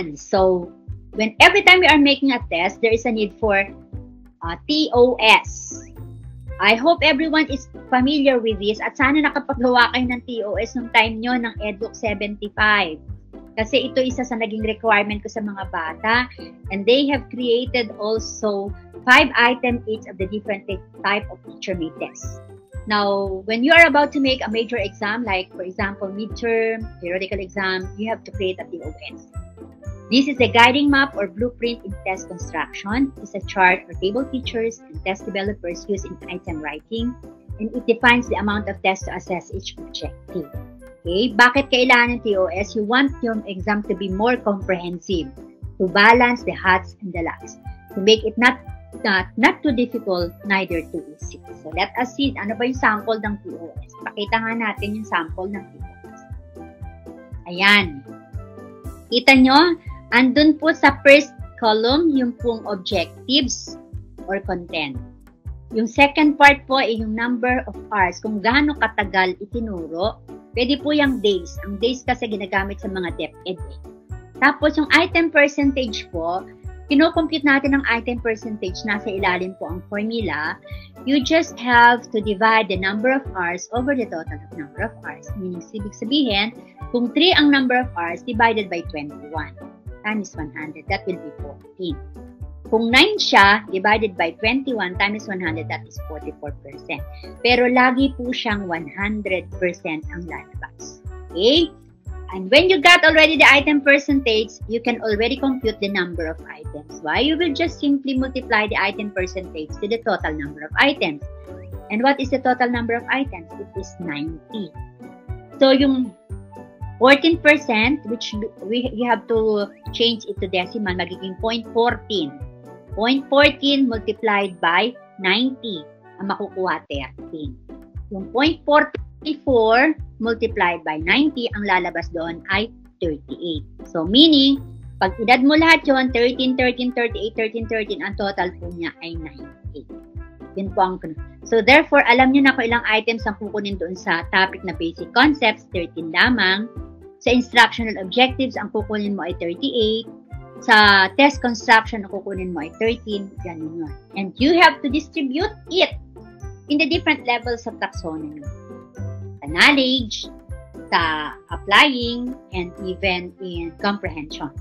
Ayan. So, every time we are making a test, there is a need for TOS. I hope everyone is familiar with this at sana nakapagawa kayo ng TOS nung time nyo ng EDUC 75. Kasi ito isa sa naging requirement ko sa mga bata, and they have created also 5 items each of the different type of teacher-made tests. Now, when you are about to make a major exam, like for example, midterm, theoretical exam, you have to create a TOS. This is a guiding map or blueprint in test construction. It's a chart for table teachers and test developers use in item writing, and it defines the amount of tests to assess each objective. Okay, bakit kailangan ng TOS? You want your exam to be more comprehensive, to balance the hots and the lots, to make it not too difficult, neither too easy. So let us see, ano ba yung sample ng TOS? Pakita nga natin yung sample ng TOS. Ayan. Kita nyo, andun po sa first column yung pong objectives or content. Yung second part po ay yung number of hours, kung gaano katagal itinuro. Pwede po yung days. Ang days kasi ginagamit sa mga DepEd. Tapos yung item percentage po, kino-compute natin ang item percentage, nasa ilalim po ang formula. You just have to divide the number of hours over the total of number of hours. Meaning, ibig sabihin, kung 3 ang number of hours divided by 21 times 100, that will be 14. Kung 9 siya, divided by 21 times 100, that is 44%. Pero lagi po siyang 100% ang lalabas. Okay? And when you got already the item percentage, you can already compute the number of items. Why? You will just simply multiply the item percentage to the total number of items. And what is the total number of items? It is 90. So, yung 14%, which you have to change it to decimal, magiging 0.14. 0.14 multiplied by 90, ang makukuha 13. Yung 0.44 multiplied by 90, ang lalabas doon ay 38. So, meaning, pag edad mo lahat yun, 13, 13, 38, 13, 13, ang total po niya ay 98. Yun po ang, so, therefore, alam niyo na kung ilang items ang kukunin doon sa topic na basic concepts, 13 lamang. Sa instructional objectives, ang kukunin mo ay 38. Sa test construction, ang kukunin mo ay 13. Ganun yun. And you have to distribute it in the different levels of taxonomy. Sa knowledge, sa applying, and even in comprehension.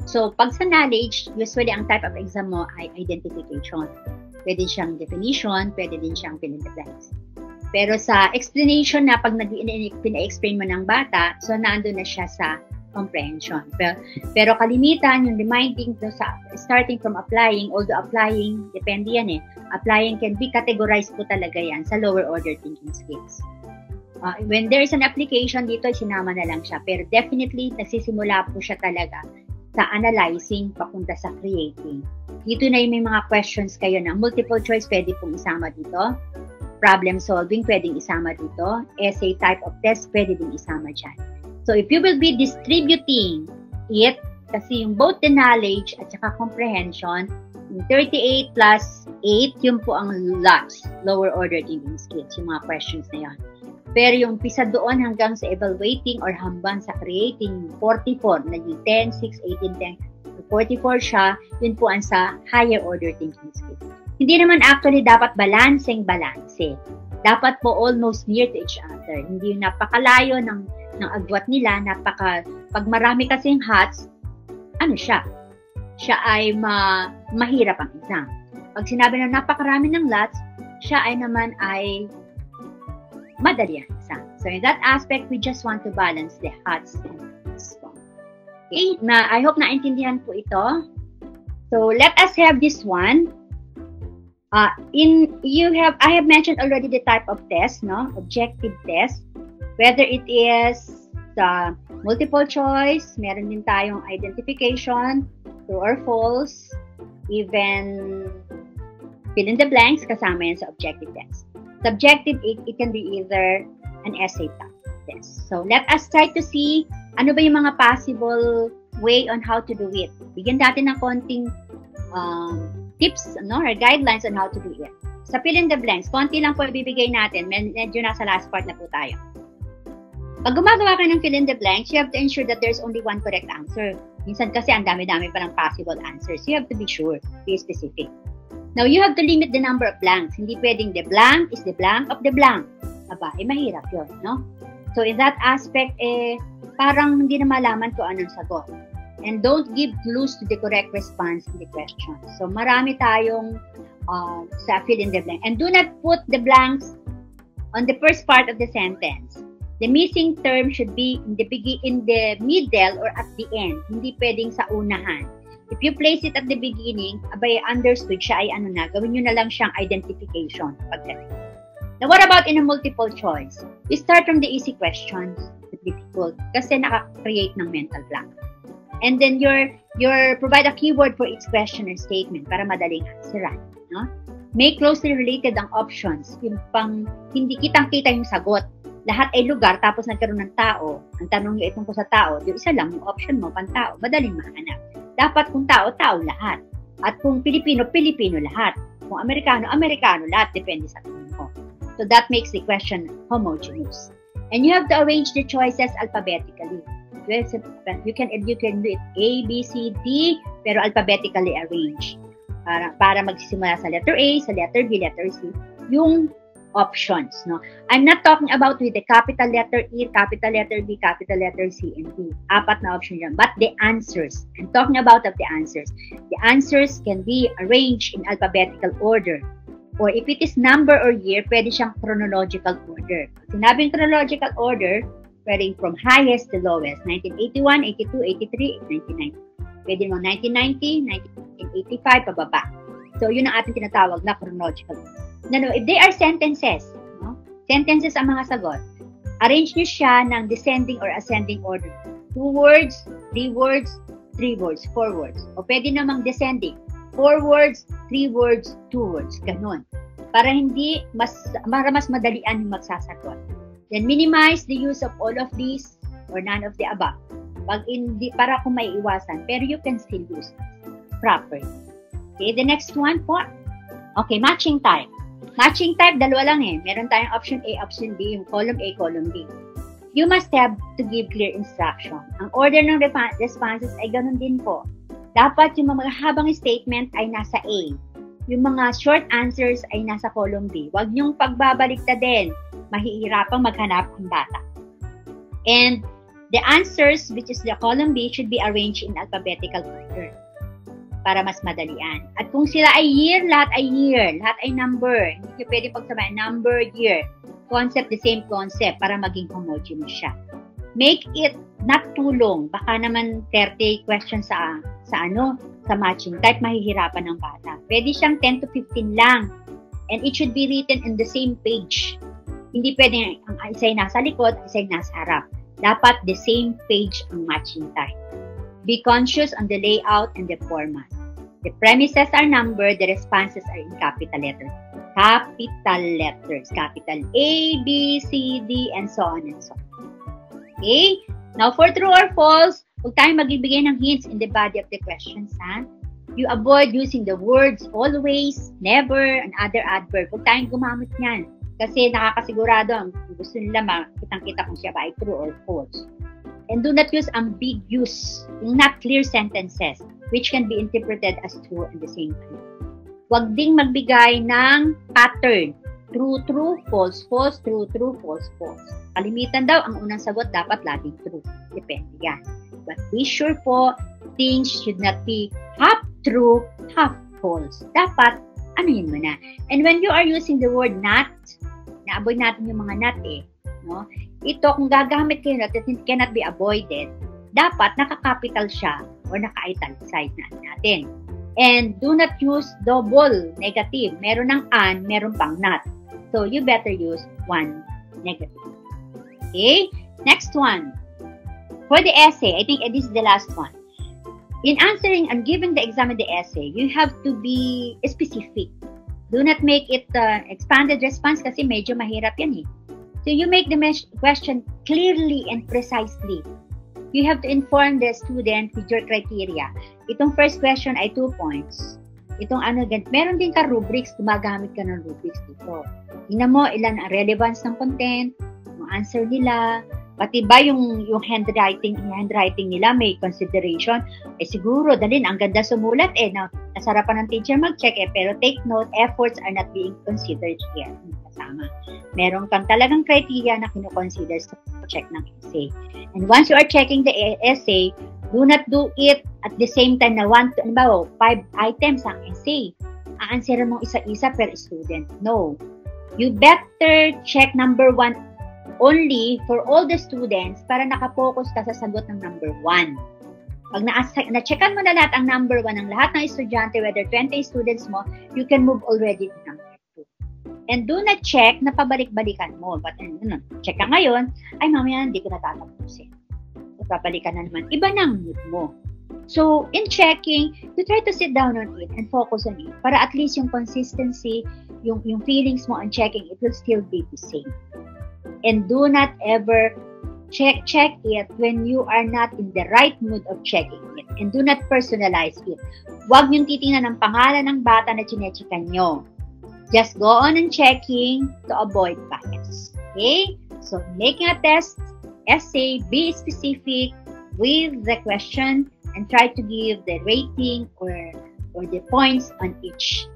So, pag sa knowledge, usually ang type of exam mo ay identification. Pwede siyang definition, pwede din siyang fill in the blanks. Pero sa explanation na pag pina-explain mo ng bata, so nandun na siya sa comprehension. Pero kalimitan, yung reminding sa starting from applying, although applying, depende yan applying can be categorized po talaga yan sa lower order thinking skills. When there is an application, dito sinama na lang siya. Pero definitely, nagsisimula po siya talaga sa analyzing papunta sa creating. Dito na yung may mga questions kayo na multiple choice, pwede pong isama dito. Problem solving, pwedeng isama dito. Essay type of test, pwede din isama dyan. So, if you will be distributing it, kasi yung both the knowledge at saka comprehension, yung 38 plus 8, yun po ang lots, lower order thinking skills, yung mga questions na yan. Pero yung pisa doon hanggang sa evaluating or hambang sa creating 44, na yung 10, 6, 18, 10, 44 siya, yun po ang sa higher order thinking skills. Hindi naman actually dapat balancing. Dapat po almost near to each other. Hindi yung napakalayo ng agwat nila, pag marami kasing hats, siya ay mahirap ang exam. Pag sinabi na napakarami ng lots, siya ay naman ay madali ang exam. So in that aspect, we just want to balance the hats and hats. Okay, I hope naintindihan po ito. So let us have this one. I have mentioned already the type of test, objective test. Whether it is the multiple choice, meron din tayong identification, true or false, even fill in the blanks, kasama yan sa objective test. Subjective, it can be either an essay test. So, let us try to see ano ba yung mga possible way on how to do it. Bigyan natin ng konting tips or guidelines on how to do it. Sa fill in the blanks, konti lang po ibibigay natin. Medyo nasa last part na po tayo. Pag gumagawa ka ng fill in the blanks, you have to ensure that there's only one correct answer. Minsan kasi ang dami-dami pa ng possible answers. You have to be sure, be specific. Now, you have to limit the number of blanks. Hindi pwedeng the blank is the blank of the blank. Aba, mahirap yun, no? So, in that aspect, parang hindi na malaman kung anong sagot. And don't give clues to the correct response in the question. So, marami tayong sa fill in the blank. And do not put the blanks on the first part of the sentence. The missing term should be in the middle or at the end. Hindi pwedeng sa unahan. If you place it at the beginning, abay, understood siya ay ano na, gawin nyo na lang siyang identification. Now, what about in a multiple choice? You start from the easy questions, the difficult, kasi naka-create ng mental blank. And then provide a keyword for each question or statement para madaling answeran. No? Make closely related ang options. Yung pang hindi kitang-kita yung sagot. Lahat ay lugar, tapos nagkaroon ng tao. Ang tanong nyo itong sa tao, yung isa lang, yung option mo, pang-tao, madaling mahanap. Dapat kung tao, tao lahat. At kung Pilipino, Pilipino lahat. Kung Amerikano, Amerikano lahat. Depende sa tanong ko. So that makes the question homogeneous. And you have to arrange the choices alphabetically. You can do it A, B, C, D, pero alphabetically arranged. Para magsisimula sa letter A, sa letter B, letter C, yung options, no? I'm not talking about with the capital letter E, capital letter B, capital letter C, and D. 4 na option yan. But the answers, I'm talking about of the answers. The answers can be arranged in alphabetical order. Or if it is number or year, pwede siyang chronological order. Pag sinabing chronological order, pwedeng from highest to lowest. 1981, 82, 83, 1990. Pwede mo 1990, 1985, pababa. So, yun ang ating tinatawag na chronological order. No, if they are sentences, no? Sentences ang mga sagot, arrange nyo siya ng descending or ascending order. 2 words, 3 words, 3 words, 4 words. O pwede namang descending. 4 words, 3 words, 2 words. Ganon. Para mas madalian yung magsasagot. Then minimize the use of all of these or none of the above. Para kung may iwasan. Pero you can still use properly. Okay, the next one po. Okay, matching type. Matching type, dalawa lang eh. Meron tayong option A, option B, yung column A, column B. You must have to give clear instruction. Ang order ng responses ay ganun din po. Dapat yung mga habang statement ay nasa A. Yung mga short answers ay nasa column B. Huwag niyong pagbabaliktad din. Mahihirapang maghanap ang bata. And the answers, which is the column B, should be arranged in alphabetical order para mas madalian. At kung sila ay year, lahat ay year. Lahat ay number. Hindi ka pwede pagsabayan number, year. Concept, the same concept para maging homogeneous siya. Make it not too long. Baka naman 30 questions sa matching type, mahihirapan ng bata. Pwede siyang 10 to 15 lang. And it should be written in the same page. Hindi pwede ang isa ay nasa likod, ang isa ay nasa harap. Dapat the same page ang matching type. Be conscious on the layout and the format. The premises are numbered, the responses are in capital letters. Capital letters. Capital A, B, C, D, and so on and so on. Okay? Now, for true or false, huwag tayong magbibigay ng hints in the body of the questions, ha? You avoid using the words always, never, and other adverb. Huwag tayong gumamit niyan. Kasi nakakasigurado ang gusto nila kitang-kita kung siya ba ay true or false. And do not use ambiguous, not clear sentences, which can be interpreted as true at the same time. Huwag ding magbigay ng pattern. True, true, false, false, true, true, false, false. Kalimitan daw, ang unang sagot dapat laging true. Depende yan. But be sure po, things should not be half true, half false. Dapat, yun mo na. And when you are using the word not, naaboy natin yung mga not eh. No? Ito, kung gagamit kayo na it cannot be avoided, dapat naka-capital siya or naka-italicize natin. And do not use double negative. Meron ng an, meron pang not. So, you better use one negative. Okay? Next one. For the essay, I think this is the last one. In answering and giving the exam in the essay, you have to be specific. Do not make it expanded response kasi medyo mahirap yan eh. So you make the question clearly and precisely. You have to inform the student with your criteria. Itong first question ay 2 points. Itong meron din ka rubrics, gumagamit ka ng rubrics dito. Tingnan mo ilan ang relevance ng content, yung answer nila, Pati ba yung handwriting nila may consideration? Siguro, dalin, ang ganda sumulat nasarapan ng teacher mag-check pero take note, efforts are not being considered here. Kasama. Meron kang talagang criteria na kino-consider sa check ng essay. And once you are checking the essay, do not do it at the same time na 5 items ang essay. Aansera mong isa-isa per student. No. You better check number 1 only for all the students para nakapokus ka sa sagot ng number 1. Pag na-checkan mo na lahat ang number 1 ng lahat ng estudyante, whether 20 students mo, you can move already to number 2. And do not check na pabalik-balikan mo. But, check ka ngayon, mamaya hindi ko natatapusin. Papalikan na naman. Iba na ang mood mo. So, in checking, you try to sit down on it and focus on it para at least yung consistency, yung feelings mo on checking, it will still be the same. And do not ever check it when you are not in the right mood of checking it. And do not personalize it. Huwag niyong titingnan ng pangalan ng bata na chinechikan nyo. Just go on and checking to avoid bias. Okay? So, making a test, essay, be specific with the question and try to give the rating or the points on each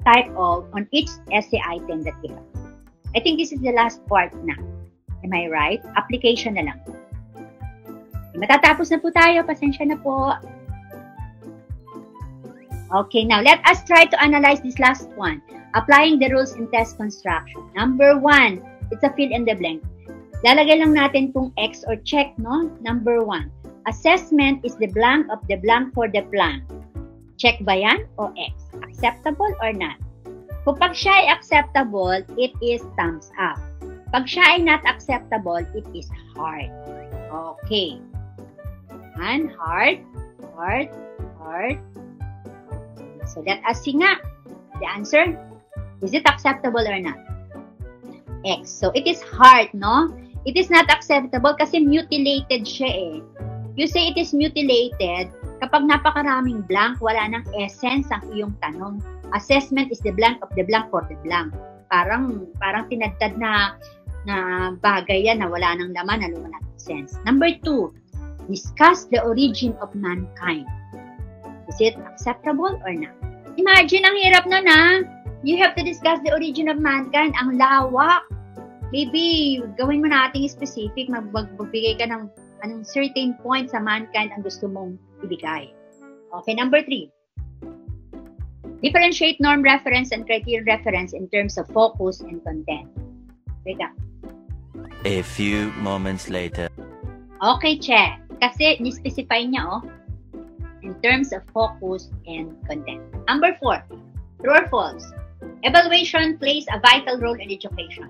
on each essay item that you have. I think this is the last part na. Am I right? Application na lang. Matatapos na po tayo. Pasensya na po. Okay, now let us try to analyze this last one. Applying the rules in test construction. Number 1, it's a fill in the blank. Lalagay lang natin kung X or check, no? Number 1. Assessment is the blank of the blank for the blank. Check ba yan o X? Acceptable or not? Kung pag siya ay acceptable, it is thumbs up. Pag siya ay not acceptable, it is heart. Okay. Heart. So let us see nga. The answer, is it acceptable or not? X. So it is heart, no? It is not acceptable kasi mutilated siya eh. You say it is mutilated kapag napakaraming blank, wala nang essence ang iyong tanong. Assessment is the blank of the blank for the blank. Parang tinagtad na bagay yan na wala nang laman, na wala nang sense. Number 2, discuss the origin of mankind. Is it acceptable or not? Imagine, ang hirap na You have to discuss the origin of mankind. Ang lawak. Maybe, gawin mo nating specific, magbigay ka ng certain point sa mankind ang gusto mong ibigay. Okay, number 3. Differentiate norm reference and criterion reference in terms of focus and content. Wait up. A few moments later. Okay, check. Kasi ni-specify niya, in terms of focus and content. Number 4. True or false? Evaluation plays a vital role in education.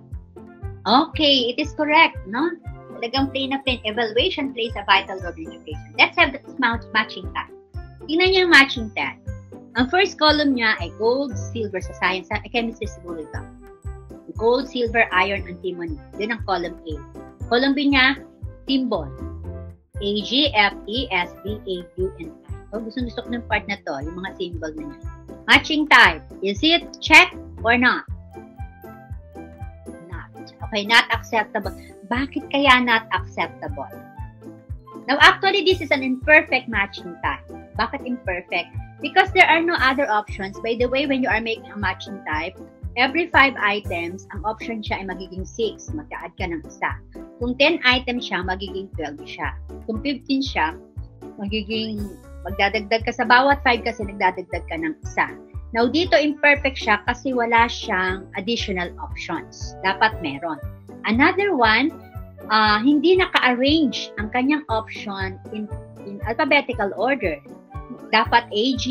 Okay, it is correct, no? Talagang plain na plain. Evaluation plays a vital role in education. Let's have the matching tag. Tingnan niyo yung matching tag. Ang first column niya ay gold, silver sa science. Chemistry siguro ito. Gold, silver, iron, antimony. Yun ang column A. Column B niya, symbol. A, G, F, E, S, B, A, U, and I. So, gusto ko ng part na to, yung mga symbol na niya. Matching type. Is it check or not? Not. Okay, not acceptable. Bakit kaya not acceptable? Now, actually, this is an imperfect matching type. Bakit imperfect? Because there are no other options. By the way, when you are making a matching type, every 5 items, ang option siya ay magiging 6. Mag-add ka ng isa. Kung 10 items siya, magiging 12 siya. Kung 15 siya, magdadagdag ka sa bawat 5 kasi nagdadagdag ka ng isa. Now, dito imperfect siya kasi wala siyang additional options. Dapat meron. Another one, hindi naka-arrange ang kanyang option in alphabetical order. Dapat AG,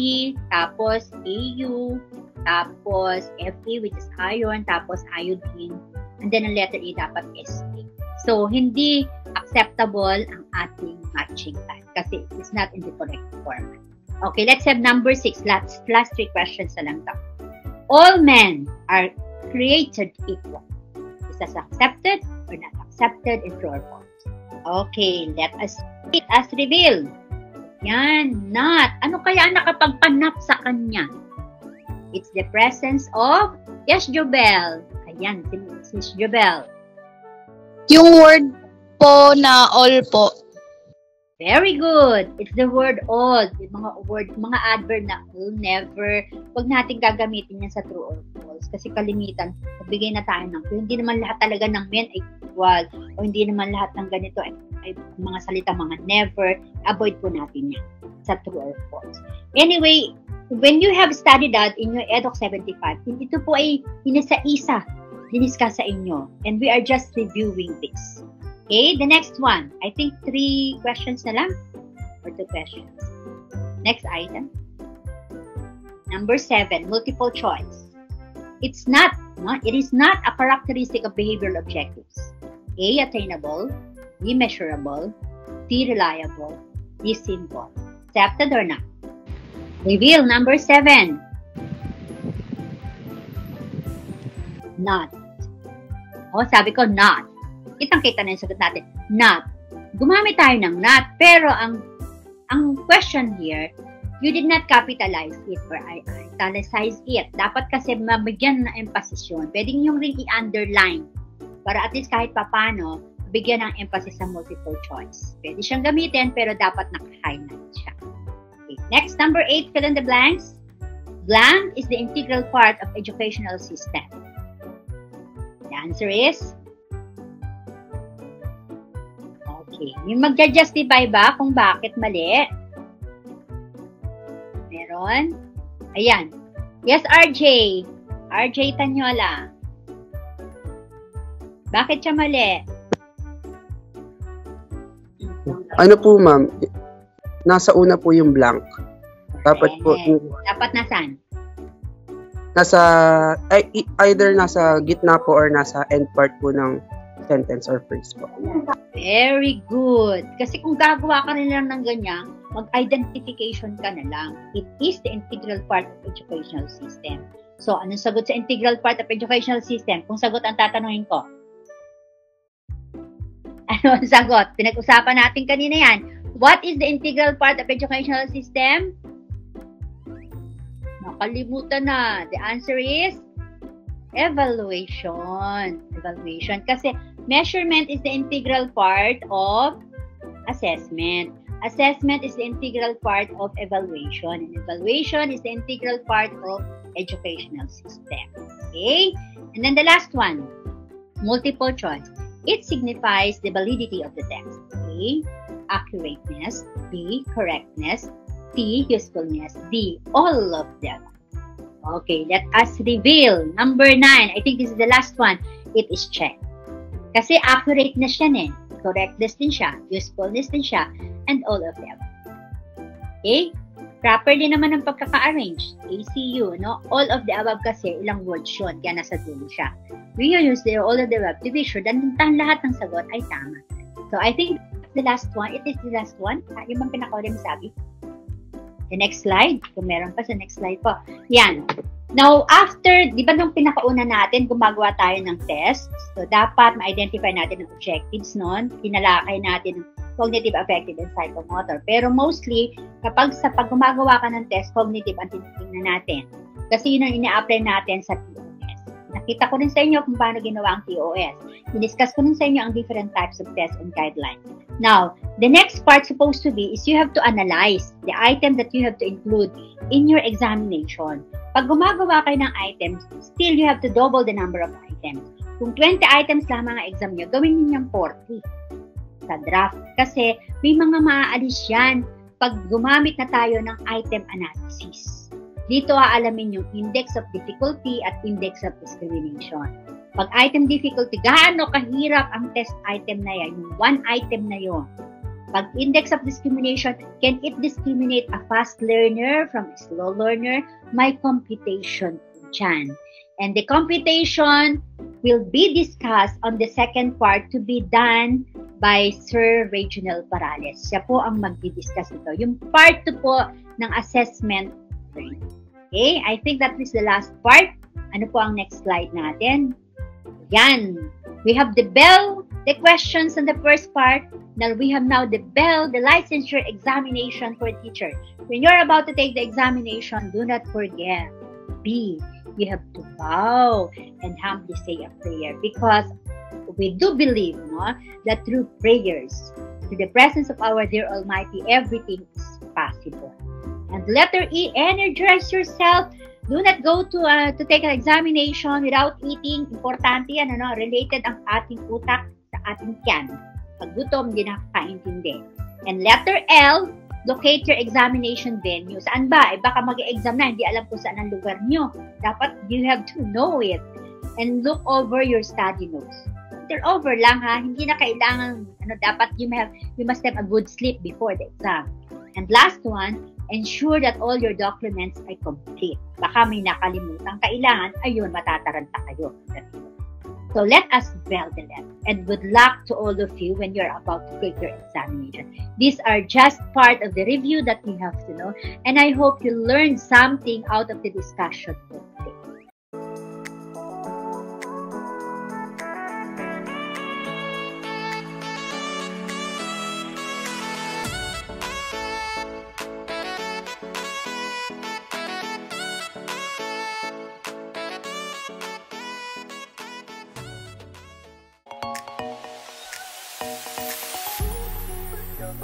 tapos AU, tapos Fe, which is iron, tapos iodine, and then ang letter E dapat SA. So, hindi acceptable ang ating matching type kasi it's not in the correct format. Okay, let's have number 6. Last 3 questions na lang to. All men are created equal. Is this accepted or not accepted in true or false? Okay, let us reveal. Yan, not. Ano kaya ang nakapagpanap sa kanya? It's the presence of, yes, Jobel. Ayan, si Jobel. Yung word po na all po. Very good. It's the word all. Yung mga adverb na will, never. Huwag natin gagamitin yan sa true or false. Kasi kalimitan, magbigay na tayo ng hindi naman lahat talaga ng men ay equal. O hindi naman lahat ng ganito ay mga salita, mga never. Avoid po natin yan sa true or false. Anyway, when you have studied that in your EDOC 75, ito po ay inisa-isa diniscuss sa inyo. And we are just reviewing this. Okay, the next one. I think 3 questions na lang or 2 questions. Next item. Number 7, multiple choice. It is not a characteristic of behavioral objectives. A, attainable. B, measurable. C, reliable. D, simple. Accepted or not? Reveal. Number 7. Not. Oh, sabi ko not. Kitang-kita na yung sagot natin. Not. Gumamit tayo ng not, pero ang question here, you did not capitalize it or italicize it. Dapat kasi mabigyan na emphasis yun. Pwede nyo rin i-underline para at least kahit papano, bigyan ng emphasis sa multiple choice. Pwede siyang gamitin, pero dapat naka-highlight siya. Okay. Next, number 8, fill in the blanks. Blank is the integral part of educational system. The answer is okay. Yung magja-justify ba kung bakit mali? Meron? Ayan. Yes, RJ. RJ Tanyola. Bakit siya mali? Ano po, ma'am? Nasa una po yung blank. Dapat po. Dapat nasaan? Either nasa gitna po or nasa end part po ng sentence or phrase po. Very good. Kasi kung gagawa ka rin lang ng ganyan, mag-identification ka na lang. It is the integral part of educational system. So, anong sagot sa integral part of educational system? Kung sagot ang tatanungin ko. Ano ang sagot? Pinag-usapan natin kanina yan. What is the integral part of educational system? Nakalimutan na. The answer is evaluation. Evaluation. Kasi measurement is the integral part of assessment. Assessment is the integral part of evaluation. And evaluation is the integral part of educational system. Okay? And then the last one, multiple choice. It signifies the validity of the text. A, accurateness. B, correctness. C, usefulness. D, all of them. Okay, let us reveal. Number 9. I think this is the last one. It is checked. Kasi accurateness yan eh. Correctness din siya. Usefulness din siya. And all of them. Okay? Proper din naman ang pagkaka-arrange. ACU, no? All of the above kasi ilang words yun. Kaya nasa dulo siya. We use the all of the above to be sure that lahat ng sagot ay tama. So, I think the last one. It is the last one. Yung bang pinaka-uli sabi? The next slide. Kung meron pa sa next slide po. Yan. Now, after, di ba nung pinakauna natin, gumagawa tayo ng tests. So, dapat ma-identify natin ang objectives nun. Tinalakay natin ang cognitive, affective, and psychomotor. Pero mostly, pag gumagawa ka ng test, cognitive ang tinitingnan natin. Kasi yun ang ina-apply natin sa TOS. Nakita ko rin sa inyo kung paano ginawa ang TOS. Diniscuss ko rin sa inyo ang different types of tests and guidelines. Now, the next part supposed to be is you have to analyze the item that you have to include in your examination. Pag gumagawa kayo ng items, still you have to double the number of items. Kung 20 items lamang ang exam nyo, gawin niyo yung 40 sa draft. Kasi may mga maaalis yan pag gumamit na tayo ng item analysis. Dito aalamin yung index of difficulty at index of discrimination. Pag item difficulty, gaano kahirap ang test item na yan, yung one item na yon. Pag index of discrimination, can it discriminate a fast learner from a slow learner? May computation dyan. And the computation will be discussed on the second part to be done by Sir Reginald Parales. Siya po ang magdi-discuss ito. Yung part 2 po ng assessment. Okay, I think that is the last part. Ano po ang next slide natin? Yan. We have the questions in the first part. Now we have now the licensure examination for teacher. When you're about to take the examination, do not forget. B, you have to bow and humbly say a prayer because We do believe, no, that through prayers, to the presence of our dear Almighty, everything is possible. And letter E, energize yourself. Do not go to take an examination without eating. Importante yan, related ang ating utak sa ating tiyan. Pag gutom, hindi nakakaintindi. And letter L, locate your examination venue. Saan ba? Baka mag-exam na, hindi alam kung saan ang lugar nyo. Dapat you have to know it. And look over your study notes. Turn over lang ha, hindi na kailangan, dapat you must have a good sleep before the exam. And last one, ensure that all your documents are complete. Baka may nakalimutan kailangan, ayun, matataranta kayo. So let us well the left. And good luck to all of you when you're about to take your examination. These are just part of the review that we have to know. And I hope you learned something out of the discussion today. Your